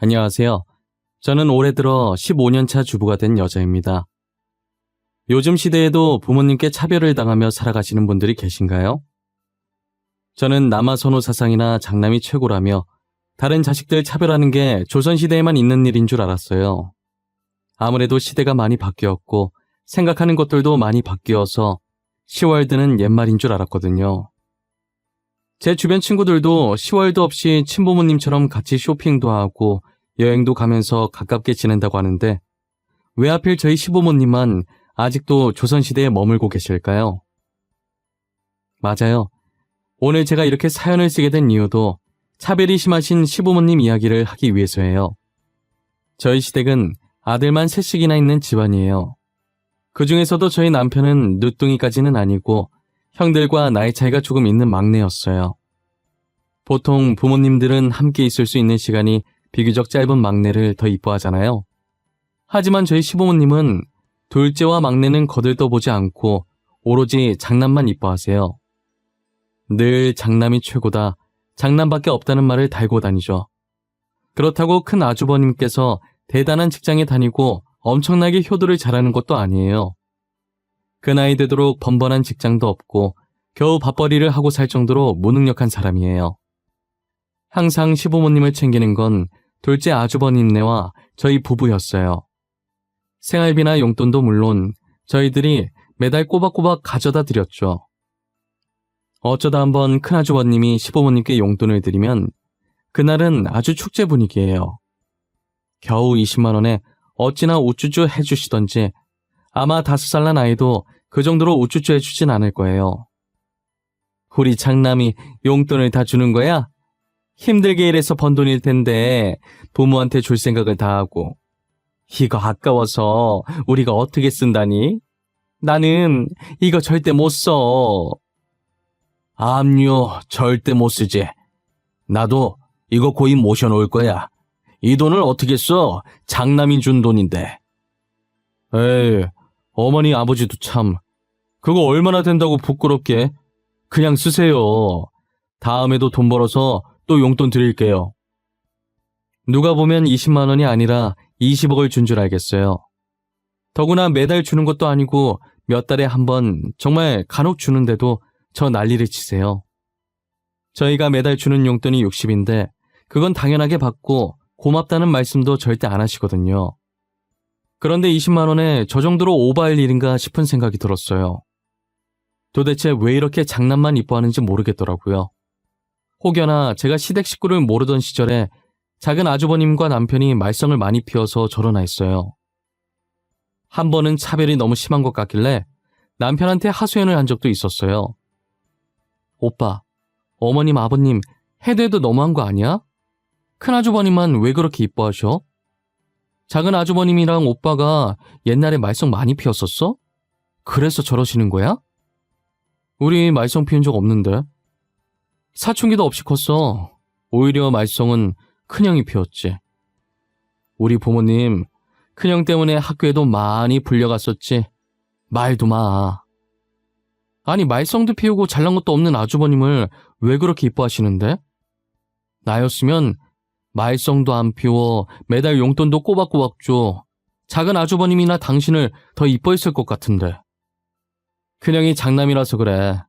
안녕하세요. 저는 올해 들어 15년차 주부가 된 여자입니다. 요즘 시대에도 부모님께 차별을 당하며 살아가시는 분들이 계신가요? 저는 남아선호 사상이나 장남이 최고라며 다른 자식들 차별하는 게 조선시대에만 있는 일인 줄 알았어요. 아무래도 시대가 많이 바뀌었고 생각하는 것들도 많이 바뀌어서 10월드는 옛말인 줄 알았거든요. 제 주변 친구들도 10월드 없이 친부모님처럼 같이 쇼핑도 하고 여행도 가면서 가깝게 지낸다고 하는데 왜 하필 저희 시부모님만 아직도 조선시대에 머물고 계실까요? 맞아요. 오늘 제가 이렇게 사연을 쓰게 된 이유도 차별이 심하신 시부모님 이야기를 하기 위해서예요. 저희 시댁은 아들만 셋씩이나 있는 집안이에요. 그 중에서도 저희 남편은 늦둥이까지는 아니고 형들과 나이 차이가 조금 있는 막내였어요. 보통 부모님들은 함께 있을 수 있는 시간이 비교적 짧은 막내를 더 이뻐하잖아요. 하지만 저희 시부모님은 둘째와 막내는 거들떠보지 않고 오로지 장남만 이뻐하세요. 늘 장남이 최고다, 장남밖에 없다는 말을 달고 다니죠. 그렇다고 큰 아주버님께서 대단한 직장에 다니고 엄청나게 효도를 잘하는 것도 아니에요. 그 나이 되도록 번번한 직장도 없고 겨우 밥벌이를 하고 살 정도로 무능력한 사람이에요. 항상 시부모님을 챙기는 건 둘째 아주버님네와 저희 부부였어요. 생활비나 용돈도 물론 저희들이 매달 꼬박꼬박 가져다 드렸죠. 어쩌다 한번 큰아주버님이 시부모님께 용돈을 드리면 그날은 아주 축제 분위기예요. 겨우 20만 원에 어찌나 우쭈쭈 해주시던지 아마 5살 난 아이도 그 정도로 우쭈쭈 해주진 않을 거예요. 우리 장남이 용돈을 다 주는 거야? 힘들게 일해서 번 돈일 텐데 부모한테 줄 생각을 다 하고 이거 아까워서 우리가 어떻게 쓴다니? 나는 이거 절대 못 써. 압류 절대 못 쓰지. 나도 이거 고이 모셔놓을 거야. 이 돈을 어떻게 써? 장남이 준 돈인데. 에이, 어머니 아버지도 참. 그거 얼마나 된다고 부끄럽게. 그냥 쓰세요. 다음에도 돈 벌어서 또 용돈 드릴게요. 누가 보면 20만 원이 아니라 20억을 준 줄 알겠어요. 더구나 매달 주는 것도 아니고 몇 달에 한 번 정말 간혹 주는데도 저 난리를 치세요. 저희가 매달 주는 용돈이 60인데 그건 당연하게 받고 고맙다는 말씀도 절대 안 하시거든요. 그런데 20만 원에 저 정도로 오버할 일인가 싶은 생각이 들었어요. 도대체 왜 이렇게 장남만 이뻐하는지 모르겠더라고요. 혹여나 제가 시댁 식구를 모르던 시절에 작은 아주버님과 남편이 말썽을 많이 피워서 저러나 했어요. 한 번은 차별이 너무 심한 것 같길래 남편한테 하소연을 한 적도 있었어요. 오빠, 어머님, 아버님 해도 해도 너무한 거 아니야? 큰아주버님만 왜 그렇게 이뻐하셔? 작은 아주버님이랑 오빠가 옛날에 말썽 많이 피웠었어? 그래서 저러시는 거야? 우리 말썽 피운 적 없는데. 사춘기도 없이 컸어. 오히려 말썽은 큰형이 피웠지. 우리 부모님 큰형 때문에 학교에도 많이 불려갔었지. 말도 마. 아니 말썽도 피우고 잘난 것도 없는 아주버님을 왜 그렇게 이뻐하시는데? 나였으면 말썽도 안 피워 매달 용돈도 꼬박꼬박 줘. 작은 아주버님이나 당신을 더 이뻐했을 것 같은데. 큰형이 장남이라서 그래.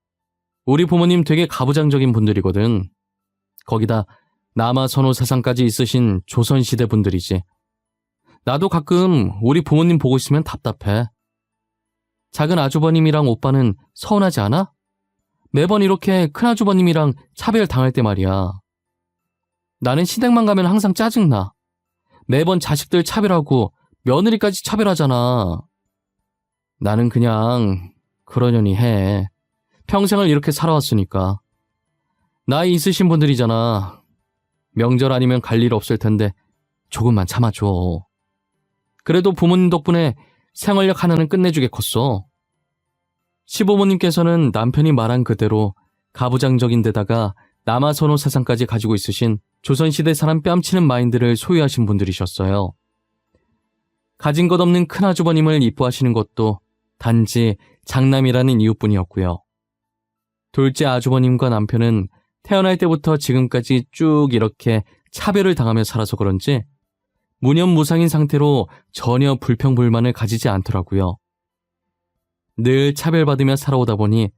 우리 부모님 되게 가부장적인 분들이거든. 거기다 남아선호 사상까지 있으신 조선시대 분들이지. 나도 가끔 우리 부모님 보고 있으면 답답해. 작은 아주버님이랑 오빠는 서운하지 않아? 매번 이렇게 큰아주버님이랑 차별 당할 때 말이야. 나는 시댁만 가면 항상 짜증나. 매번 자식들 차별하고 며느리까지 차별하잖아. 나는 그냥 그러려니 해. 평생을 이렇게 살아왔으니까. 나이 있으신 분들이잖아. 명절 아니면 갈 일 없을 텐데 조금만 참아줘. 그래도 부모님 덕분에 생활력 하나는 끝내주게 컸어. 시부모님께서는 남편이 말한 그대로 가부장적인 데다가 남아선호 사상까지 가지고 있으신 조선시대 사람 뺨치는 마인드를 소유하신 분들이셨어요. 가진 것 없는 큰아주버님을 이뻐하시는 것도 단지 장남이라는 이유뿐이었고요. 둘째 아주버님과 남편은 태어날 때부터 지금까지 쭉 이렇게 차별을 당하며 살아서 그런지 무념무상인 상태로 전혀 불평불만을 가지지 않더라고요. 늘 차별받으며 살아오다 보니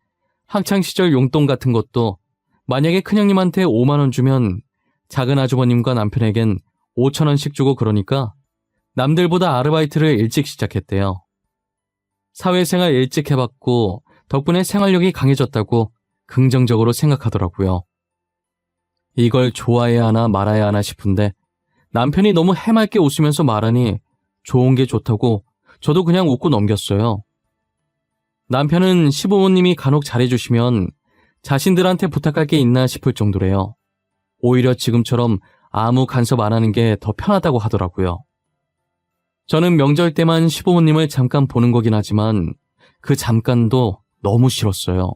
학창시절 용돈 같은 것도 만약에 큰형님한테 5만 원 주면 작은 아주버님과 남편에겐 5천 원씩 주고 그러니까 남들보다 아르바이트를 일찍 시작했대요. 사회생활 일찍 해봤고 덕분에 생활력이 강해졌다고 긍정적으로 생각하더라고요. 이걸 좋아해야 하나 말아야 하나 싶은데 남편이 너무 해맑게 웃으면서 말하니 좋은 게 좋다고 저도 그냥 웃고 넘겼어요. 남편은 시부모님이 간혹 잘해주시면 자신들한테 부탁할 게 있나 싶을 정도래요. 오히려 지금처럼 아무 간섭 안 하는 게 더 편하다고 하더라고요. 저는 명절 때만 시부모님을 잠깐 보는 거긴 하지만 그 잠깐도 너무 싫었어요.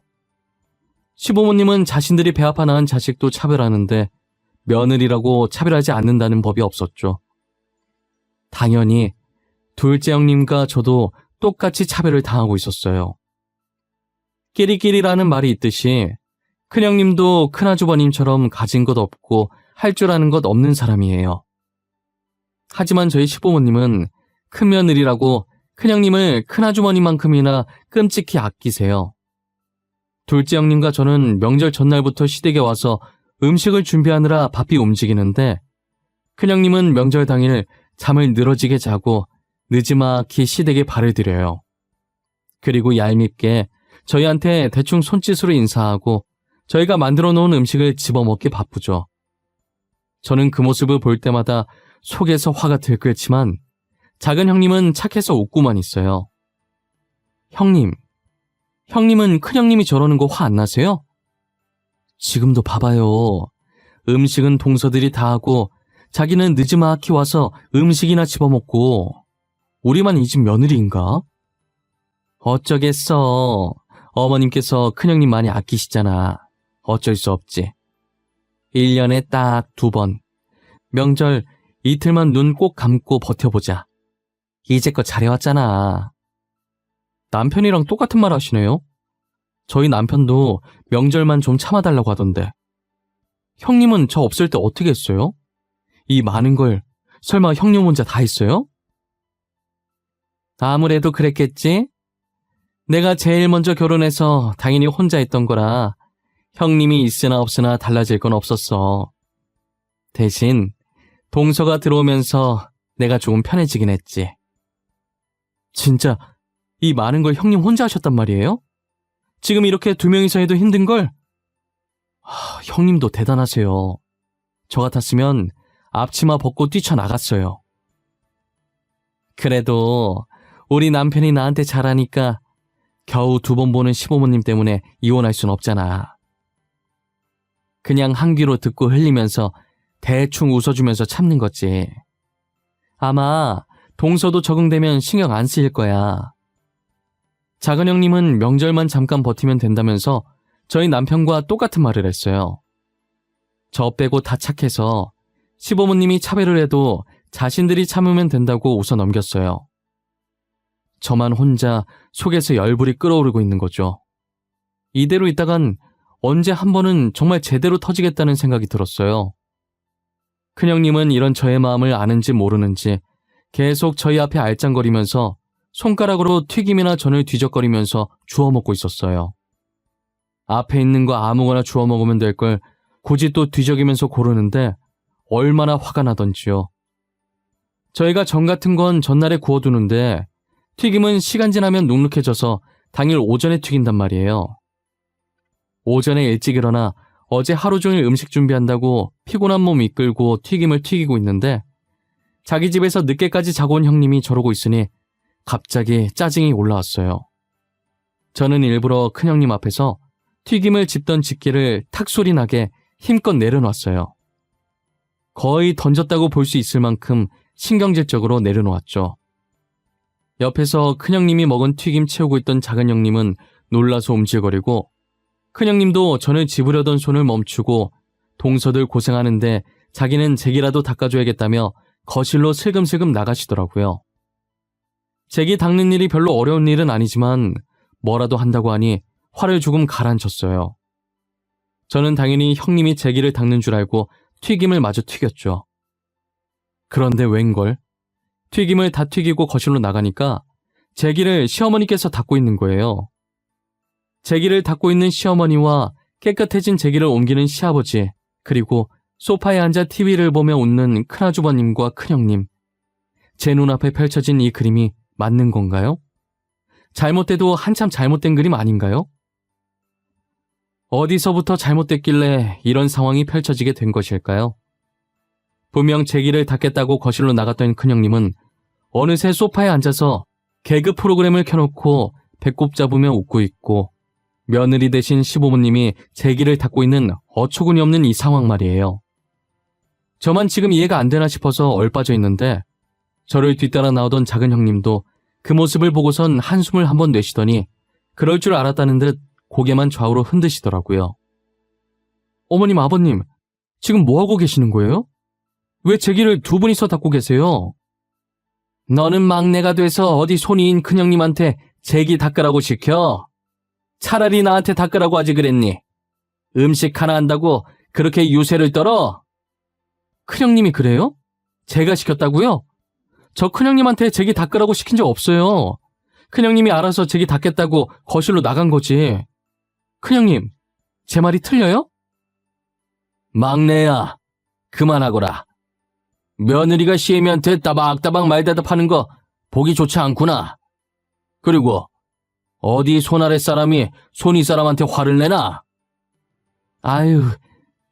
시부모님은 자신들이 배 아파 낳은 자식도 차별하는데 며느리라고 차별하지 않는다는 법이 없었죠. 당연히 둘째 형님과 저도 똑같이 차별을 당하고 있었어요. 끼리끼리라는 말이 있듯이 큰형님도 큰아주버님처럼 가진 것 없고 할 줄 아는 것 없는 사람이에요. 하지만 저희 시부모님은 큰며느리라고 큰형님을 큰아주머니만큼이나 끔찍히 아끼세요. 둘째 형님과 저는 명절 전날부터 시댁에 와서 음식을 준비하느라 바삐 움직이는데 큰형님은 명절 당일 잠을 늘어지게 자고 느지막이 시댁에 발을 들여요. 그리고 얄밉게 저희한테 대충 손짓으로 인사하고 저희가 만들어 놓은 음식을 집어먹기 바쁘죠. 저는 그 모습을 볼 때마다 속에서 화가 들끓지만 작은 형님은 착해서 웃고만 있어요. 형님은 큰형님이 저러는 거 화 안 나세요? 지금도 봐봐요. 음식은 동서들이 다 하고 자기는 느지막이 와서 음식이나 집어먹고 우리만 이 집 며느리인가? 어쩌겠어. 어머님께서 큰형님 많이 아끼시잖아. 어쩔 수 없지. 1년에 딱 2번. 명절 이틀만 눈 꼭 감고 버텨보자. 이제껏 잘해왔잖아. 남편이랑 똑같은 말 하시네요. 저희 남편도 명절만 좀 참아달라고 하던데. 형님은 저 없을 때 어떻게 했어요? 이 많은 걸 설마 형님 혼자 다 했어요? 아무래도 그랬겠지? 내가 제일 먼저 결혼해서 당연히 혼자 했던 거라 형님이 있으나 없으나 달라질 건 없었어. 대신 동서가 들어오면서 내가 조금 편해지긴 했지. 진짜 이 많은 걸 형님 혼자 하셨단 말이에요? 지금 이렇게 2명이서 해도 힘든 걸? 형님도 대단하세요. 저 같았으면 앞치마 벗고 뛰쳐나갔어요. 그래도 우리 남편이 나한테 잘하니까 겨우 2번 보는 시부모님 때문에 이혼할 순 없잖아. 그냥 한 귀로 듣고 흘리면서 대충 웃어주면서 참는 거지. 아마 동서도 적응되면 신경 안 쓰일 거야. 작은 형님은 명절만 잠깐 버티면 된다면서 저희 남편과 똑같은 말을 했어요. 저 빼고 다 착해서 시부모님이 차별을 해도 자신들이 참으면 된다고 웃어 넘겼어요. 저만 혼자 속에서 열불이 끓어오르고 있는 거죠. 이대로 있다간 언제 한 번은 정말 제대로 터지겠다는 생각이 들었어요. 큰형님은 이런 저의 마음을 아는지 모르는지 계속 저희 앞에 알짱거리면서 손가락으로 튀김이나 전을 뒤적거리면서 주워 먹고 있었어요. 앞에 있는 거 아무거나 주워 먹으면 될 걸 굳이 또 뒤적이면서 고르는데 얼마나 화가 나던지요. 저희가 전 같은 건 전날에 구워두는데 튀김은 시간 지나면 눅눅해져서 당일 오전에 튀긴단 말이에요. 오전에 일찍 일어나 어제 하루 종일 음식 준비한다고 피곤한 몸 이끌고 튀김을 튀기고 있는데 자기 집에서 늦게까지 자고 온 형님이 저러고 있으니 갑자기 짜증이 올라왔어요. 저는 일부러 큰형님 앞에서 튀김을 집던 집게를 탁 소리 나게 힘껏 내려놨어요. 거의 던졌다고 볼 수 있을 만큼 신경질적으로 내려놓았죠. 옆에서 큰형님이 먹은 튀김 채우고 있던 작은 형님은 놀라서 움찔거리고 큰형님도 전을 집으려던 손을 멈추고 동서들 고생하는데 자기는 잭이라도 닦아줘야겠다며 거실로 슬금슬금 나가시더라고요. 잭이 닦는 일이 별로 어려운 일은 아니지만 뭐라도 한다고 하니 화를 조금 가라앉혔어요. 저는 당연히 형님이 잭이를 닦는 줄 알고 튀김을 마저 튀겼죠. 그런데 웬걸? 튀김을 다 튀기고 거실로 나가니까 제기를 시어머니께서 닦고 있는 거예요. 제기를 닦고 있는 시어머니와 깨끗해진 제기를 옮기는 시아버지, 그리고 소파에 앉아 TV를 보며 웃는 큰아주버님과 큰형님. 제 눈앞에 펼쳐진 이 그림이 맞는 건가요? 잘못돼도 한참 잘못된 그림 아닌가요? 어디서부터 잘못됐길래 이런 상황이 펼쳐지게 된 것일까요? 분명 제기를 닦겠다고 거실로 나갔던 큰형님은 어느새 소파에 앉아서 개그 프로그램을 켜놓고 배꼽 잡으며 웃고 있고, 며느리 대신 시부모님이 제기를 닦고 있는 어처구니 없는 이 상황 말이에요. 저만 지금 이해가 안 되나 싶어서 얼빠져 있는데, 저를 뒤따라 나오던 작은 형님도 그 모습을 보고선 한숨을 한번 내쉬더니 그럴 줄 알았다는 듯 고개만 좌우로 흔드시더라고요. 어머님, 아버님, 지금 뭐하고 계시는 거예요? 왜 제기를 두 분이서 닦고 계세요? 너는 막내가 돼서 어디 손이인 큰형님한테 제기 닦으라고 시켜? 차라리 나한테 닦으라고 하지 그랬니? 음식 하나 한다고 그렇게 유세를 떨어? 큰형님이 그래요? 제가 시켰다고요? 저 큰형님한테 제기 닦으라고 시킨 적 없어요. 큰형님이 알아서 제기 닦겠다고 거실로 나간 거지. 큰형님, 제 말이 틀려요? 막내야, 그만하거라. 며느리가 시애미한테 따박따박 말대답하는 거 보기 좋지 않구나. 그리고 어디 손아래 사람이 손이 사람한테 화를 내나? 아유,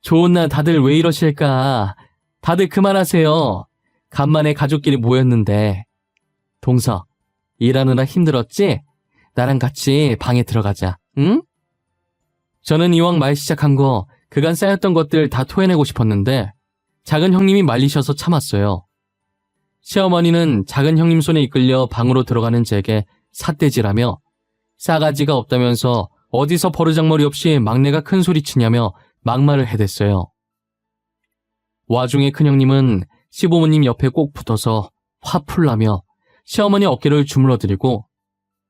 좋은 날 다들 왜 이러실까. 다들 그만하세요. 간만에 가족끼리 모였는데. 동서, 일하느라 힘들었지? 나랑 같이 방에 들어가자, 응? 저는 이왕 말 시작한 거 그간 쌓였던 것들 다 토해내고 싶었는데 작은 형님이 말리셔서 참았어요. 시어머니는 작은 형님 손에 이끌려 방으로 들어가는 제게 삿대질하며 싸가지가 없다면서 어디서 버르장머리 없이 막내가 큰 소리 치냐며 막말을 해댔어요. 와중에 큰형님은 시부모님 옆에 꼭 붙어서 화풀나며 시어머니 어깨를 주물러드리고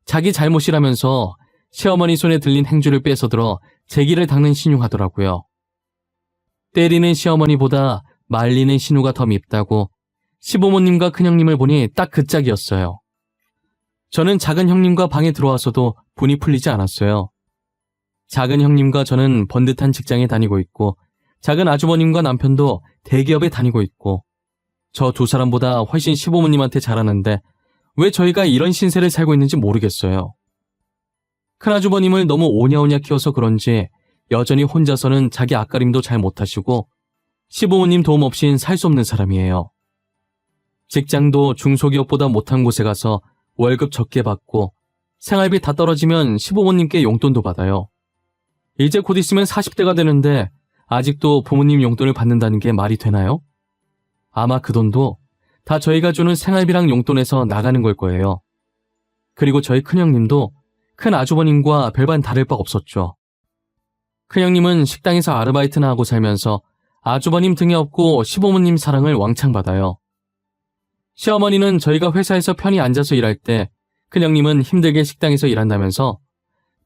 자기 잘못이라면서 시어머니 손에 들린 행주를 뺏어들어 제기를 닦는 신용하더라고요. 때리는 시어머니보다 말리는 신우가 더 밉다고 시부모님과 큰형님을 보니 딱 그 짝이었어요. 저는 작은 형님과 방에 들어와서도 분이 풀리지 않았어요. 작은 형님과 저는 번듯한 직장에 다니고 있고 작은 아주버님과 남편도 대기업에 다니고 있고 저 두 사람보다 훨씬 시부모님한테 잘하는데 왜 저희가 이런 신세를 살고 있는지 모르겠어요. 큰아주버님을 너무 오냐오냐 키워서 그런지 여전히 혼자서는 자기 앞가림도 잘 못하시고 시부모님 도움 없인 살 수 없는 사람이에요. 직장도 중소기업보다 못한 곳에 가서 월급 적게 받고 생활비 다 떨어지면 시부모님께 용돈도 받아요. 이제 곧 있으면 40대가 되는데 아직도 부모님 용돈을 받는다는 게 말이 되나요? 아마 그 돈도 다 저희가 주는 생활비랑 용돈에서 나가는 걸 거예요. 그리고 저희 큰형님도 큰 아주버님과 별반 다를 바 없었죠. 큰형님은 식당에서 아르바이트나 하고 살면서 아주버님 등에 업고 시부모님 사랑을 왕창 받아요. 시어머니는 저희가 회사에서 편히 앉아서 일할 때 큰형님은 힘들게 식당에서 일한다면서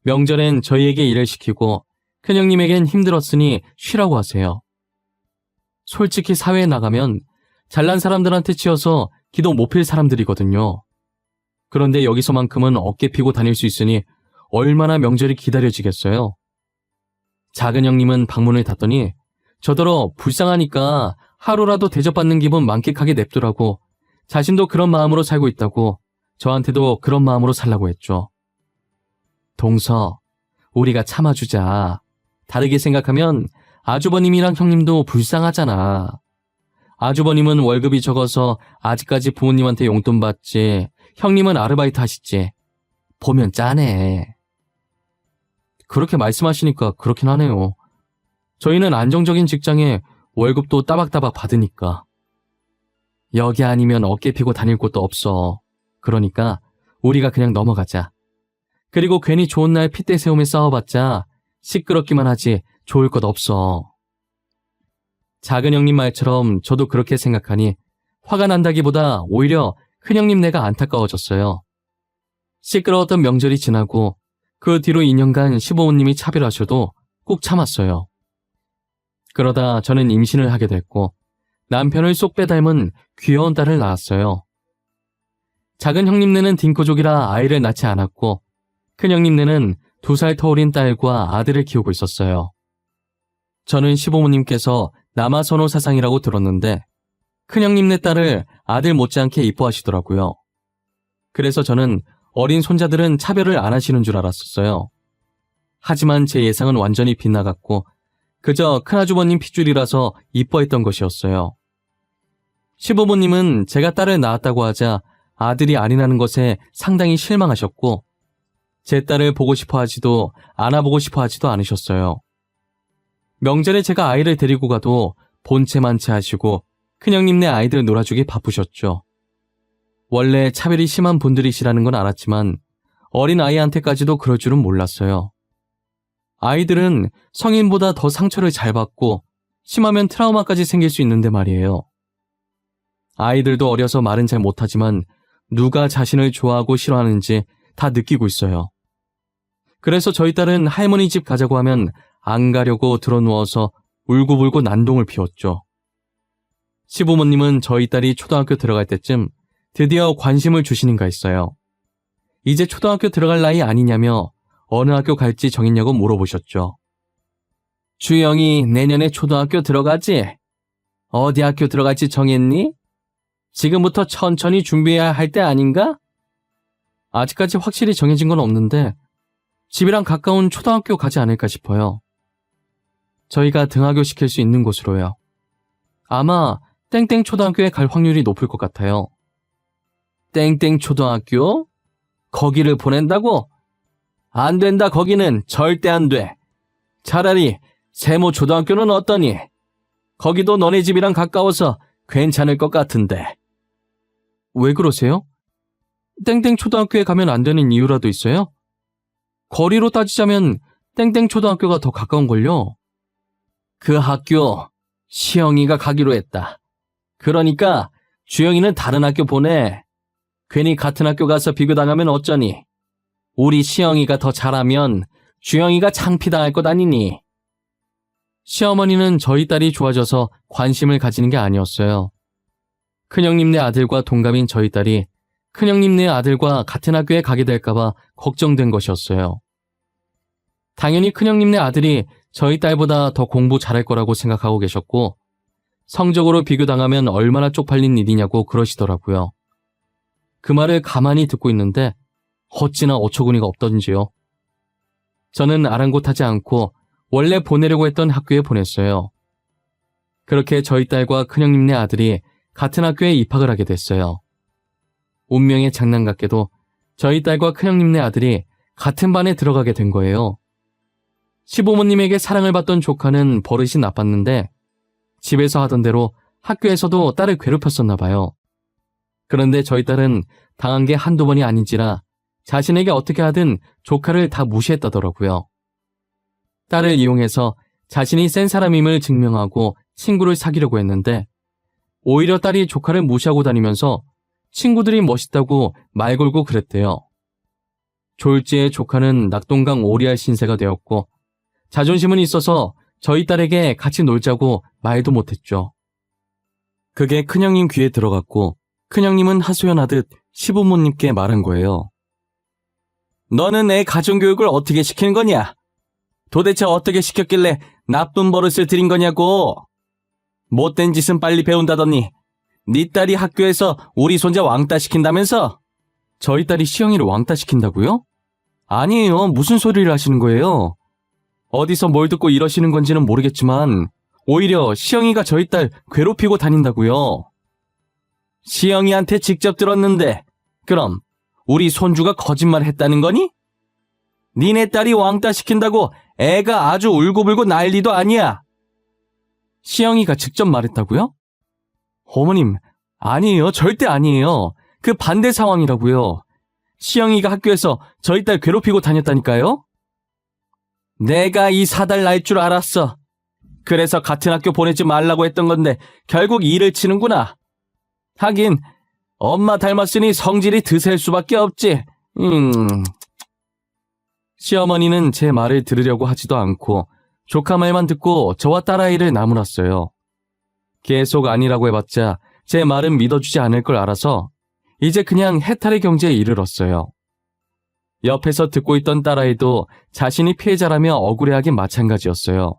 명절엔 저희에게 일을 시키고 큰형님에겐 힘들었으니 쉬라고 하세요. 솔직히 사회에 나가면 잘난 사람들한테 치여서 기도 못 필 사람들이거든요. 그런데 여기서만큼은 어깨 피고 다닐 수 있으니 얼마나 명절이 기다려지겠어요. 작은 형님은 방문을 닫더니 저더러 불쌍하니까 하루라도 대접받는 기분 만끽하게 냅두라고 자신도 그런 마음으로 살고 있다고 저한테도 그런 마음으로 살라고 했죠. 동서, 우리가 참아주자. 다르게 생각하면 아주버님이랑 형님도 불쌍하잖아. 아주버님은 월급이 적어서 아직까지 부모님한테 용돈 받지, 형님은 아르바이트 하시지. 보면 짠해. 그렇게 말씀하시니까 그렇긴 하네요. 저희는 안정적인 직장에 월급도 따박따박 받으니까. 여기 아니면 어깨 피고 다닐 곳도 없어. 그러니까 우리가 그냥 넘어가자. 그리고 괜히 좋은 날 핏대 세우며 싸워봤자 시끄럽기만 하지 좋을 것 없어. 작은 형님 말처럼 저도 그렇게 생각하니 화가 난다기보다 오히려 큰형님 내가 안타까워졌어요. 시끄러웠던 명절이 지나고 그 뒤로 2년간 시부모님이 차별하셔도 꾹 참았어요. 그러다 저는 임신을 하게 됐고 남편을 쏙 빼닮은 귀여운 딸을 낳았어요. 작은 형님네는 딩코족이라 아이를 낳지 않았고 큰 형님네는 2살 터울인 딸과 아들을 키우고 있었어요. 저는 시부모님께서 남아선호 사상이라고 들었는데 큰 형님네 딸을 아들 못지않게 이뻐하시더라고요. 그래서 저는 어린 손자들은 차별을 안 하시는 줄 알았었어요. 하지만 제 예상은 완전히 빗나갔고 그저 큰아주버님 핏줄이라서 이뻐했던 것이었어요. 시부모님은 제가 딸을 낳았다고 하자 아들이 아니라는 것에 상당히 실망하셨고 제 딸을 보고 싶어 하지도 안아보고 싶어 하지도 않으셨어요. 명절에 제가 아이를 데리고 가도 본체만체 하시고 큰형님네 아이들 놀아주기 바쁘셨죠. 원래 차별이 심한 분들이시라는 건 알았지만 어린 아이한테까지도 그럴 줄은 몰랐어요. 아이들은 성인보다 더 상처를 잘 받고 심하면 트라우마까지 생길 수 있는데 말이에요. 아이들도 어려서 말은 잘 못하지만 누가 자신을 좋아하고 싫어하는지 다 느끼고 있어요. 그래서 저희 딸은 할머니 집 가자고 하면 안 가려고 드러누워서 울고불고 난동을 피웠죠. 시부모님은 저희 딸이 초등학교 들어갈 때쯤 드디어 관심을 주시는가 했어요. 이제 초등학교 들어갈 나이 아니냐며 어느 학교 갈지 정했냐고 물어보셨죠. 주영이 내년에 초등학교 들어가지? 어디 학교 들어갈지 정했니? 지금부터 천천히 준비해야 할 때 아닌가? 아직까지 확실히 정해진 건 없는데 집이랑 가까운 초등학교 가지 않을까 싶어요. 저희가 등하교 시킬 수 있는 곳으로요. 아마 땡땡 초등학교에 갈 확률이 높을 것 같아요. 땡땡 초등학교? 거기를 보낸다고? 안 된다, 거기는 절대 안 돼. 차라리 세모 초등학교는 어떠니? 거기도 너네 집이랑 가까워서 괜찮을 것 같은데. 왜 그러세요? 땡땡 초등학교에 가면 안 되는 이유라도 있어요? 거리로 따지자면 땡땡 초등학교가 더 가까운걸요. 그 학교 시영이가 가기로 했다. 그러니까 주영이는 다른 학교 보내. 괜히 같은 학교 가서 비교당하면 어쩌니. 우리 시영이가 더 잘하면 주영이가 창피당할 것 아니니. 시어머니는 저희 딸이 좋아져서 관심을 가지는 게 아니었어요. 큰형님네 아들과 동갑인 저희 딸이 큰형님네 아들과 같은 학교에 가게 될까봐 걱정된 것이었어요. 당연히 큰형님네 아들이 저희 딸보다 더 공부 잘할 거라고 생각하고 계셨고 성적으로 비교당하면 얼마나 쪽팔린 일이냐고 그러시더라고요. 그 말을 가만히 듣고 있는데 어찌나 어처구니가 없던지요. 저는 아랑곳하지 않고 원래 보내려고 했던 학교에 보냈어요. 그렇게 저희 딸과 큰형님네 아들이 같은 학교에 입학을 하게 됐어요. 운명의 장난 같게도 저희 딸과 큰형님네 아들이 같은 반에 들어가게 된 거예요. 시부모님에게 사랑을 받던 조카는 버릇이 나빴는데 집에서 하던 대로 학교에서도 딸을 괴롭혔었나 봐요. 그런데 저희 딸은 당한 게 한두 번이 아닌지라 자신에게 어떻게 하든 조카를 다 무시했다더라고요. 딸을 이용해서 자신이 센 사람임을 증명하고 친구를 사귀려고 했는데 오히려 딸이 조카를 무시하고 다니면서 친구들이 멋있다고 말 걸고 그랬대요. 졸지에 조카는 낙동강 오리알 신세가 되었고 자존심은 있어서 저희 딸에게 같이 놀자고 말도 못했죠. 그게 큰형님 귀에 들어갔고 큰형님은 하소연하듯 시부모님께 말한 거예요. 너는 애 가정교육을 어떻게 시키는 거냐? 도대체 어떻게 시켰길래 나쁜 버릇을 들인 거냐고. 못된 짓은 빨리 배운다더니 네 딸이 학교에서 우리 손자 왕따 시킨다면서? 저희 딸이 시영이를 왕따 시킨다고요? 아니에요. 무슨 소리를 하시는 거예요? 어디서 뭘 듣고 이러시는 건지는 모르겠지만 오히려 시영이가 저희 딸 괴롭히고 다닌다고요. 시영이한테 직접 들었는데 그럼 우리 손주가 거짓말 했다는 거니? 니네 딸이 왕따 시킨다고 애가 아주 울고불고 난리도 아니야. 시영이가 직접 말했다고요? 어머님, 아니에요. 절대 아니에요. 그 반대 상황이라고요. 시영이가 학교에서 저희 딸 괴롭히고 다녔다니까요? 내가 이 사달 날 줄 알았어. 그래서 같은 학교 보내지 말라고 했던 건데 결국 일을 치는구나. 하긴 엄마 닮았으니 성질이 드셀 수밖에 없지. 시어머니는 제 말을 들으려고 하지도 않고 조카 말만 듣고 저와 딸아이를 나무랐어요. 계속 아니라고 해봤자 제 말은 믿어주지 않을 걸 알아서 이제 그냥 해탈의 경지에 이르렀어요. 옆에서 듣고 있던 딸아이도 자신이 피해자라며 억울해하긴 마찬가지였어요.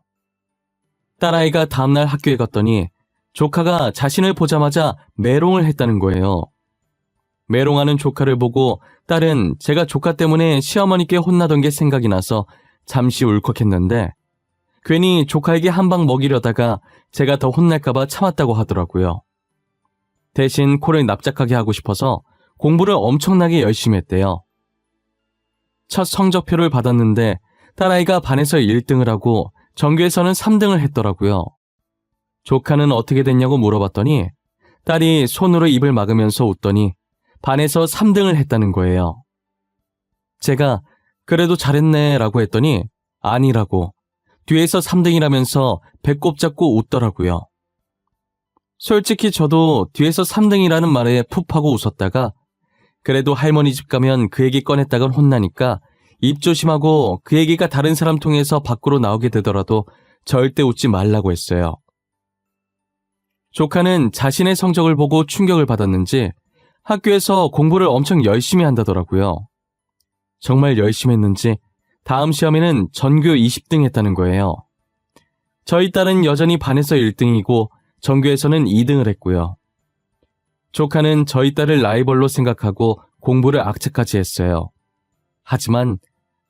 딸아이가 다음날 학교에 갔더니 조카가 자신을 보자마자 메롱을 했다는 거예요. 메롱하는 조카를 보고 딸은 제가 조카 때문에 시어머니께 혼나던 게 생각이 나서 잠시 울컥했는데 괜히 조카에게 한 방 먹이려다가 제가 더 혼날까봐 참았다고 하더라고요. 대신 코를 납작하게 하고 싶어서 공부를 엄청나게 열심히 했대요. 첫 성적표를 받았는데 딸아이가 반에서 1등을 하고 전교에서는 3등을 했더라고요. 조카는 어떻게 됐냐고 물어봤더니 딸이 손으로 입을 막으면서 웃더니 반에서 3등을 했다는 거예요. 제가 그래도 잘했네 라고 했더니 아니라고 뒤에서 3등이라면서 배꼽 잡고 웃더라고요. 솔직히 저도 뒤에서 3등이라는 말에 푹 하고 웃었다가 그래도 할머니 집 가면 그 얘기 꺼냈다간 혼나니까 입 조심하고 그 얘기가 다른 사람 통해서 밖으로 나오게 되더라도 절대 웃지 말라고 했어요. 조카는 자신의 성적을 보고 충격을 받았는지 학교에서 공부를 엄청 열심히 한다더라고요. 정말 열심히 했는지 다음 시험에는 전교 20등 했다는 거예요. 저희 딸은 여전히 반에서 1등이고 전교에서는 2등을 했고요. 조카는 저희 딸을 라이벌로 생각하고 공부를 악착같이 했어요. 하지만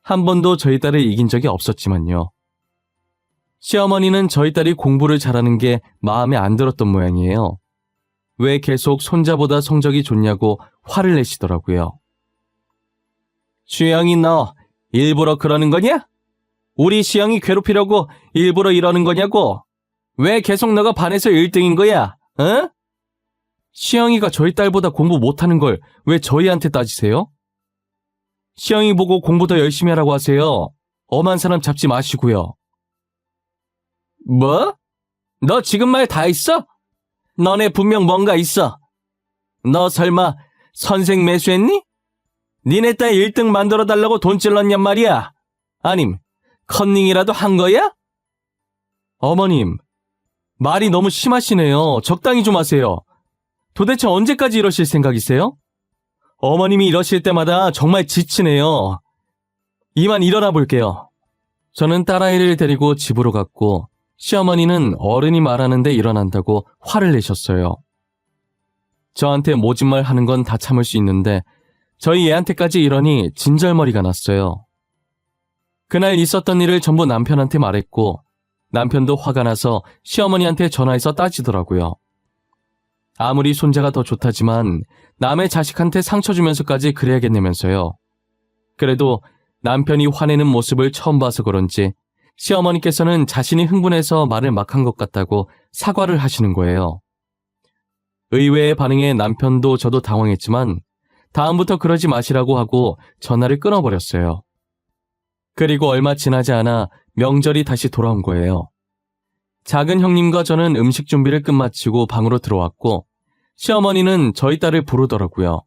한 번도 저희 딸을 이긴 적이 없었지만요. 시어머니는 저희 딸이 공부를 잘하는 게 마음에 안 들었던 모양이에요. 왜 계속 손자보다 성적이 좋냐고 화를 내시더라고요. 주영이 너 일부러 그러는 거냐? 우리 시영이 괴롭히려고 일부러 이러는 거냐고? 왜 계속 너가 반에서 1등인 거야? 어? 시영이가 저희 딸보다 공부 못하는 걸 왜 저희한테 따지세요? 시영이 보고 공부 더 열심히 하라고 하세요. 엄한 사람 잡지 마시고요. 뭐? 너 지금 말 다 했어? 너네 분명 뭔가 있어. 너 설마 선생 매수했니? 니네 딸 1등 만들어달라고 돈 찔렀냔 말이야. 아님 컨닝이라도 한 거야? 어머님, 말이 너무 심하시네요. 적당히 좀 하세요. 도대체 언제까지 이러실 생각이세요? 어머님이 이러실 때마다 정말 지치네요. 이만 일어나 볼게요. 저는 딸아이를 데리고 집으로 갔고 시어머니는 어른이 말하는데 일어난다고 화를 내셨어요. 저한테 모진말 하는 건 다 참을 수 있는데 저희 애한테까지 이러니 진절머리가 났어요. 그날 있었던 일을 전부 남편한테 말했고 남편도 화가 나서 시어머니한테 전화해서 따지더라고요. 아무리 손자가 더 좋다지만 남의 자식한테 상처 주면서까지 그래야겠냐면서요. 그래도 남편이 화내는 모습을 처음 봐서 그런지 시어머니께서는 자신이 흥분해서 말을 막 한 것 같다고 사과를 하시는 거예요. 의외의 반응에 남편도 저도 당황했지만 다음부터 그러지 마시라고 하고 전화를 끊어버렸어요. 그리고 얼마 지나지 않아 명절이 다시 돌아온 거예요. 작은 형님과 저는 음식 준비를 끝마치고 방으로 들어왔고 시어머니는 저희 딸을 부르더라고요.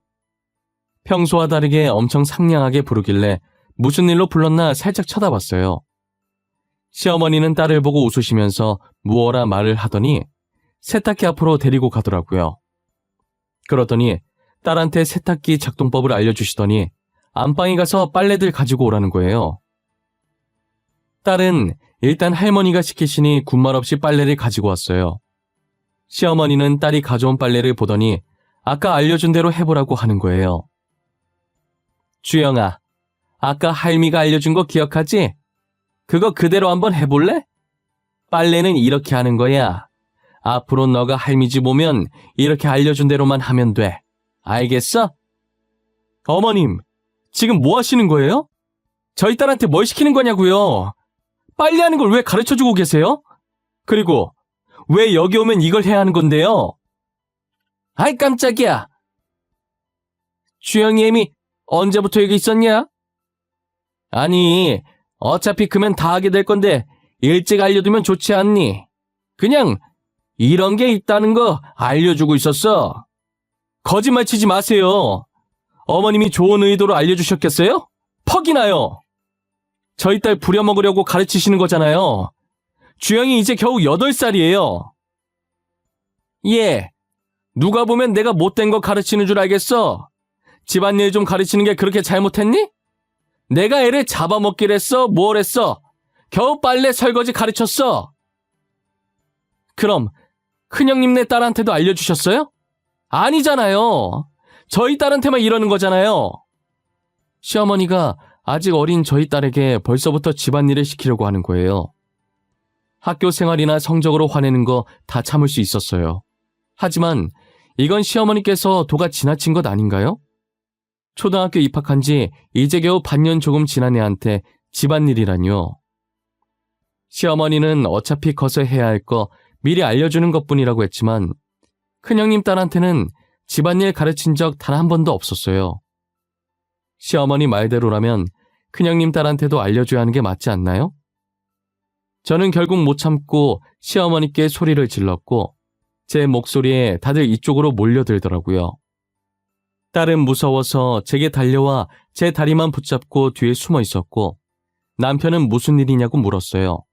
평소와 다르게 엄청 상냥하게 부르길래 무슨 일로 불렀나 살짝 쳐다봤어요. 시어머니는 딸을 보고 웃으시면서 무어라 말을 하더니 세탁기 앞으로 데리고 가더라고요. 그러더니 딸한테 세탁기 작동법을 알려주시더니 안방에 가서 빨래들 가지고 오라는 거예요. 딸은 일단 할머니가 시키시니 군말 없이 빨래를 가지고 왔어요. 시어머니는 딸이 가져온 빨래를 보더니 아까 알려준 대로 해보라고 하는 거예요. 주영아, 아까 할미가 알려준 거 기억하지? 그거 그대로 한번 해볼래? 빨래는 이렇게 하는 거야. 앞으로 너가 할미 집 오면 이렇게 알려준 대로만 하면 돼. 알겠어? 어머님, 지금 뭐 하시는 거예요? 저희 딸한테 뭘 시키는 거냐고요? 빨래하는 걸 왜 가르쳐주고 계세요? 그리고 왜 여기 오면 이걸 해야 하는 건데요? 아이 깜짝이야. 주영이 애미 언제부터 여기 있었냐? 아니, 어차피 그면 다 하게 될 건데 일찍 알려두면 좋지 않니? 그냥 이런 게 있다는 거 알려주고 있었어. 거짓말 치지 마세요. 어머님이 좋은 의도로 알려주셨겠어요? 퍽이나요. 저희 딸 부려먹으려고 가르치시는 거잖아요. 주영이 이제 겨우 8살이에요. 예. 누가 보면 내가 못된 거 가르치는 줄 알겠어. 집안일 좀 가르치는 게 그렇게 잘못했니? 내가 애를 잡아먹기를 했어? 뭘 했어? 겨우 빨래 설거지 가르쳤어. 그럼 큰형님네 딸한테도 알려주셨어요? 아니잖아요. 저희 딸한테만 이러는 거잖아요. 시어머니가 아직 어린 저희 딸에게 벌써부터 집안일을 시키려고 하는 거예요. 학교 생활이나 성적으로 화내는 거 다 참을 수 있었어요. 하지만 이건 시어머니께서 도가 지나친 것 아닌가요? 초등학교 입학한 지 이제 겨우 반년 조금 지난 애한테 집안일이라뇨. 시어머니는 어차피 커서 해야 할 거 미리 알려주는 것뿐이라고 했지만 큰형님 딸한테는 집안일 가르친 적 단 한 번도 없었어요. 시어머니 말대로라면 큰형님 딸한테도 알려줘야 하는 게 맞지 않나요? 저는 결국 못 참고 시어머니께 소리를 질렀고 제 목소리에 다들 이쪽으로 몰려들더라고요. 딸은 무서워서 제게 달려와 제 다리만 붙잡고 뒤에 숨어 있었고 남편은 무슨 일이냐고 물었어요.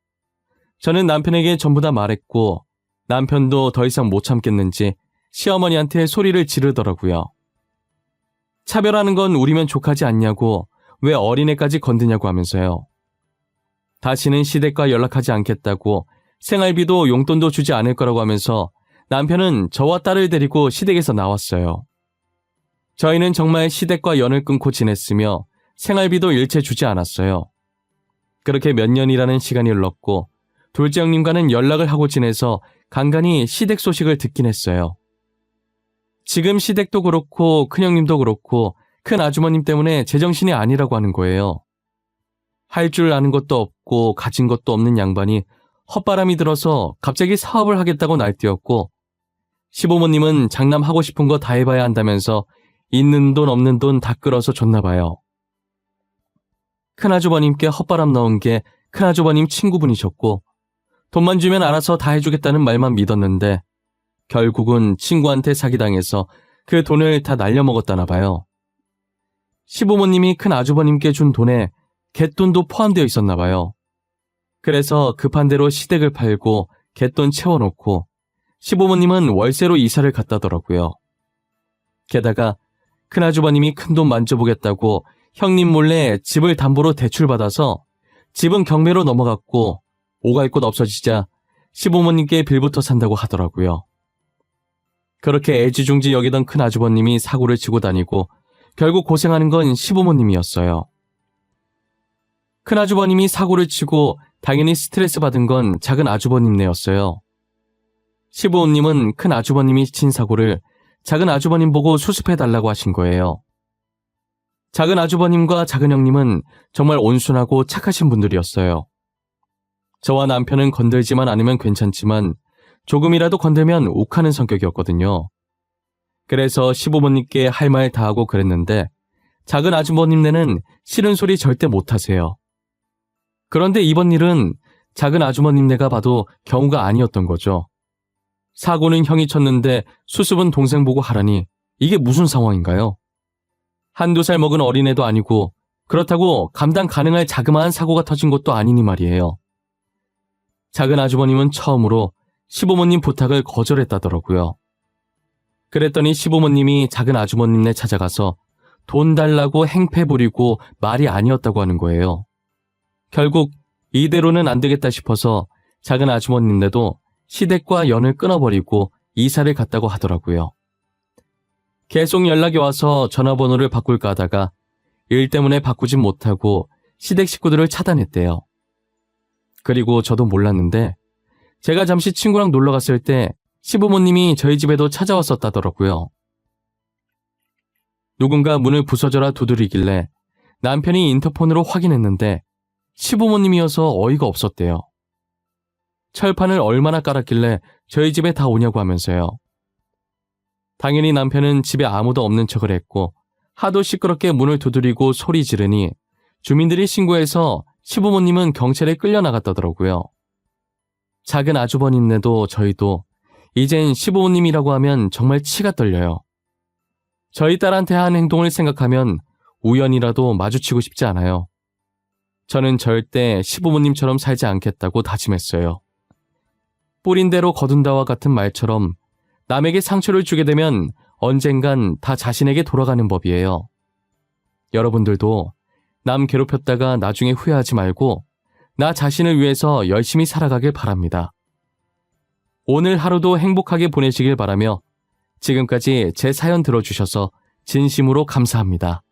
저는 남편에게 전부 다 말했고 남편도 더 이상 못 참겠는지 시어머니한테 소리를 지르더라고요. 차별하는 건 우리면 족하지 않냐고 왜 어린애까지 건드냐고 하면서요. 다시는 시댁과 연락하지 않겠다고 생활비도 용돈도 주지 않을 거라고 하면서 남편은 저와 딸을 데리고 시댁에서 나왔어요. 저희는 정말 시댁과 연을 끊고 지냈으며 생활비도 일체 주지 않았어요. 그렇게 몇 년이라는 시간이 흘렀고 둘째 형님과는 연락을 하고 지내서 간간히 시댁 소식을 듣긴 했어요. 지금 시댁도 그렇고 큰형님도 그렇고 큰 아주머님 때문에 제정신이 아니라고 하는 거예요. 할 줄 아는 것도 없고 가진 것도 없는 양반이 헛바람이 들어서 갑자기 사업을 하겠다고 날뛰었고 시부모님은 장남하고 싶은 거 다 해봐야 한다면서 있는 돈 없는 돈 다 끌어서 줬나 봐요. 큰아주버님께 헛바람 넣은 게 큰아주버님 친구분이셨고 돈만 주면 알아서 다 해주겠다는 말만 믿었는데 결국은 친구한테 사기당해서 그 돈을 다 날려먹었다나 봐요. 시부모님이 큰아주버님께 준 돈에 갯돈도 포함되어 있었나 봐요. 그래서 급한 대로 시댁을 팔고 갯돈 채워놓고 시부모님은 월세로 이사를 갔다더라고요. 게다가 큰아주버님이 큰돈 만져보겠다고 형님 몰래 집을 담보로 대출받아서 집은 경매로 넘어갔고 오갈 곳 없어지자 시부모님께 빌부터 산다고 하더라고요. 그렇게 애지중지 여기던 큰아주버님이 사고를 치고 다니고 결국 고생하는 건 시부모님이었어요. 큰아주버님이 사고를 치고 당연히 스트레스 받은 건 작은 아주버님네였어요. 시부모님은 큰아주버님이 친 사고를 작은 아주버님 보고 수습해달라고 하신 거예요. 작은 아주버님과 작은 형님은 정말 온순하고 착하신 분들이었어요. 저와 남편은 건들지만 않으면 괜찮지만 조금이라도 건들면 욱하는 성격이었거든요. 그래서 시부모님께 할 말 다 하고 그랬는데 작은 아주버님네는 싫은 소리 절대 못하세요. 그런데 이번 일은 작은 아주머님네가 봐도 경우가 아니었던 거죠. 사고는 형이 쳤는데 수습은 동생 보고 하라니 이게 무슨 상황인가요? 한두 살 먹은 어린애도 아니고 그렇다고 감당 가능할 자그마한 사고가 터진 것도 아니니 말이에요. 작은 아주버님은 처음으로 시부모님 부탁을 거절했다더라고요. 그랬더니 시부모님이 작은 아주머님네 찾아가서 돈 달라고 행패 부리고 말이 아니었다고 하는 거예요. 결국 이대로는 안 되겠다 싶어서 작은 아주머님네도 시댁과 연을 끊어버리고 이사를 갔다고 하더라고요. 계속 연락이 와서 전화번호를 바꿀까 하다가 일 때문에 바꾸진 못하고 시댁 식구들을 차단했대요. 그리고 저도 몰랐는데 제가 잠시 친구랑 놀러 갔을 때 시부모님이 저희 집에도 찾아왔었다더라고요. 누군가 문을 부서져라 두드리길래 남편이 인터폰으로 확인했는데 시부모님이어서 어이가 없었대요. 철판을 얼마나 깔았길래 저희 집에 다 오냐고 하면서요. 당연히 남편은 집에 아무도 없는 척을 했고 하도 시끄럽게 문을 두드리고 소리 지르니 주민들이 신고해서 시부모님은 경찰에 끌려나갔다더라고요. 작은 아주버님네도 저희도 이젠 시부모님이라고 하면 정말 치가 떨려요. 저희 딸한테 한 행동을 생각하면 우연이라도 마주치고 싶지 않아요. 저는 절대 시부모님처럼 살지 않겠다고 다짐했어요. 뿌린 대로 거둔다와 같은 말처럼 남에게 상처를 주게 되면 언젠간 다 자신에게 돌아가는 법이에요. 여러분들도 남 괴롭혔다가 나중에 후회하지 말고 나 자신을 위해서 열심히 살아가길 바랍니다. 오늘 하루도 행복하게 보내시길 바라며 지금까지 제 사연 들어주셔서 진심으로 감사합니다.